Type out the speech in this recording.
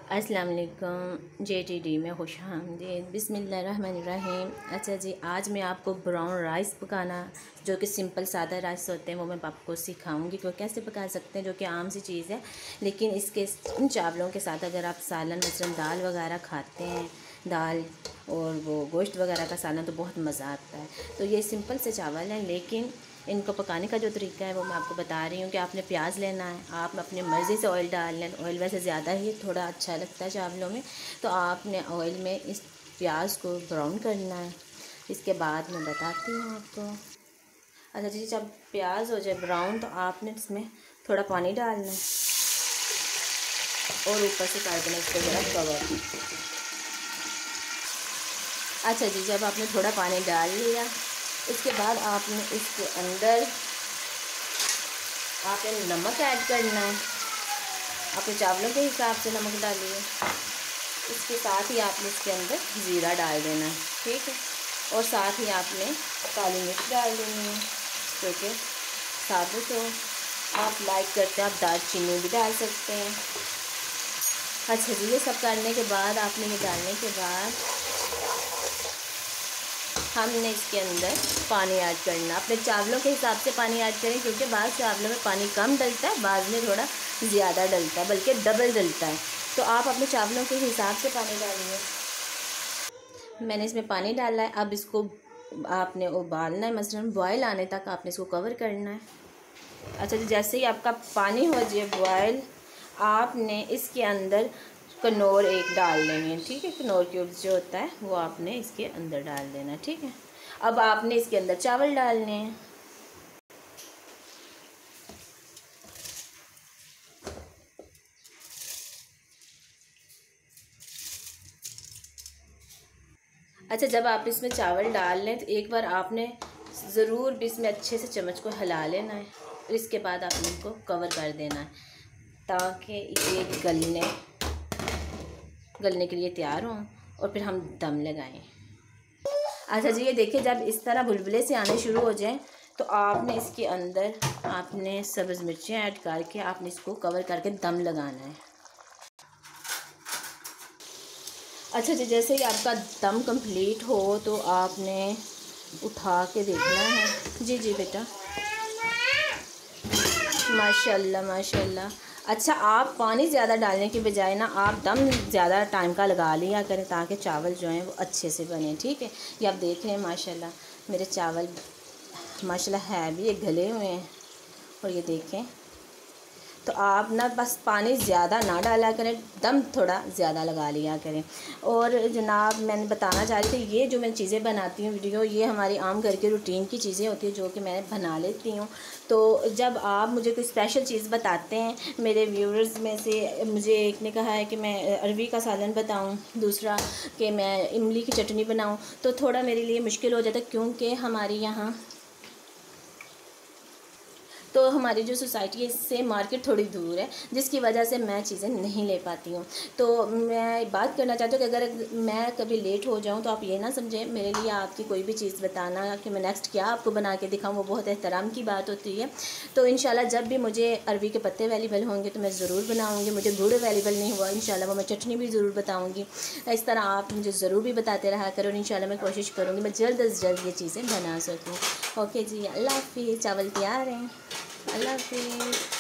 अस्सलाम वालेकुम। JTD में खुश आमदीद। बिस्मिल्लाहिर्रहमानिर्रहीम। अच्छा जी, आज मैं आपको ब्राउन राइस पकाना, जो कि सिंपल सादा राइस होते हैं, वो मैं आपको सिखाऊंगी कि वो कैसे पका सकते हैं, जो कि आम सी चीज़ है। लेकिन इसके इन चावलों के साथ अगर आप सालन मसलन दाल वगैरह खाते हैं, दाल और वो गोश्त वगैरह का सालन, तो बहुत मज़ा आता है। तो ये सिंपल से चावल हैं, लेकिन इनको पकाने का जो तरीका है वो मैं आपको बता रही हूँ कि आपने प्याज लेना है, आप अपनी मर्ज़ी से ऑयल डाल लें। ऑयल वैसे ज़्यादा ही थोड़ा अच्छा लगता है चावलों में, तो आपने ऑयल में इस प्याज को ब्राउन करना है। इसके बाद मैं बताती हूँ आपको। अच्छा जी, जब प्याज हो जाए ब्राउन तो आपने इसमें थोड़ा पानी डालना है और ऊपर से कर देना इसको ज़रा कवर। अच्छा जी, जब आपने थोड़ा पानी डाल लिया, इसके बाद आपने इसके अंदर आपने नमक ऐड करना है। आपने चावलों के हिसाब से नमक डालिए। इसके साथ ही आपने इसके अंदर ज़ीरा डाल देना है, ठीक है। और साथ ही आपने काली मिर्च डाल देनी है, क्योंकि साबुत हो। आप लाइक करते हैं, आप दालचीनी भी डाल सकते हैं। अच्छा जी, ये सब करने के बाद आपने ये डालने के बाद हमने इसके अंदर पानी ऐड करना। अपने चावलों के हिसाब से पानी ऐड करें, क्योंकि बाद चावलों में पानी कम डलता है, बाद में थोड़ा ज़्यादा डलता है, बल्कि डबल डलता है। तो आप अपने चावलों के हिसाब से पानी डालिए। मैंने इसमें पानी डाला है। अब इसको आपने उबालना है, मसलन बॉयल आने तक आपने इसको कवर करना है। अच्छा जी, जैसे ही आपका पानी हो जाए बॉयल, आपने इसके अंदर कनौर एक डाल देनी है, ठीक है। कनौर क्यूब्स जो होता है वो आपने इसके अंदर डाल देना है, ठीक है। अब आपने इसके अंदर चावल डालने हैं। अच्छा, जब आप इसमें चावल डाल लें तो एक बार आपने ज़रूर भी इसमें अच्छे से चम्मच को हिला लेना है। और इसके बाद आपने इनको कवर कर देना है, ताकि ये गलने के लिए तैयार हों और फिर हम दम लगाएं। अच्छा जी, ये देखिए, जब इस तरह बुलबुले से आने शुरू हो जाएं तो आपने इसके अंदर आपने सब्ज़ मिर्चें ऐड करके आपने इसको कवर करके दम लगाना है। अच्छा जी, जैसे ही आपका दम कंप्लीट हो तो आपने उठा के देखना है। जी जी बेटा, माशाल्लाह माशाल्लाह। अच्छा, आप पानी ज़्यादा डालने की बजाय ना आप दम ज़्यादा टाइम का लगा लिया करें, ताकि चावल जो हैं वो अच्छे से बने, ठीक है। ये आप देख रहे हैं माशाल्लाह मेरे चावल माशाल्लाह है भी ये गले हुए हैं। और ये देखें, तो आप ना बस पानी ज़्यादा ना डाला करें, दम थोड़ा ज़्यादा लगा लिया करें। और जनाब, मैंने बताना चाह रही थी, ये जो मैं चीज़ें बनाती हूँ वीडियो, ये हमारी आम घर के रूटीन की चीज़ें होती हैं, जो कि मैं बना लेती हूँ। तो जब आप मुझे कोई स्पेशल चीज़ बताते हैं, मेरे व्यूअर्स में से मुझे एक ने कहा है कि मैं अरवी का सालन बताऊँ, दूसरा कि मैं इमली की चटनी बनाऊँ, तो थोड़ा मेरे लिए मुश्किल हो जाता है, क्योंकि हमारे यहाँ तो हमारी जो सोसाइटी है इससे मार्केट थोड़ी दूर है, जिसकी वजह से मैं चीज़ें नहीं ले पाती हूँ। तो मैं बात करना चाहती हूँ कि अगर मैं कभी लेट हो जाऊँ तो आप ये ना समझें, मेरे लिए आपकी कोई भी चीज़ बताना कि मैं नेक्स्ट क्या आपको बना के दिखाऊँ, वो बहुत एहतराम की बात होती है। तो इंशाल्लाह जब भी मुझे अरवी के पत्ते अवेलेबल होंगे तो मैं ज़रूर बनाऊँगी। मुझे गुड़ अवेलेबल नहीं हुआ, इंशाल्लाह वो मैं चटनी भी ज़रूर बताऊँगी। इस तरह आप मुझे ज़रूर भी बताते रहा करो, और इंशाल्लाह मैं कोशिश करूँगी मैं जल्द अज़ जल्द ये चीज़ें बना सकूँ। ओके जी, अल्लाह हाफ़िज़। चावल तैयार हैं। अल्लाह हाफ़िज़।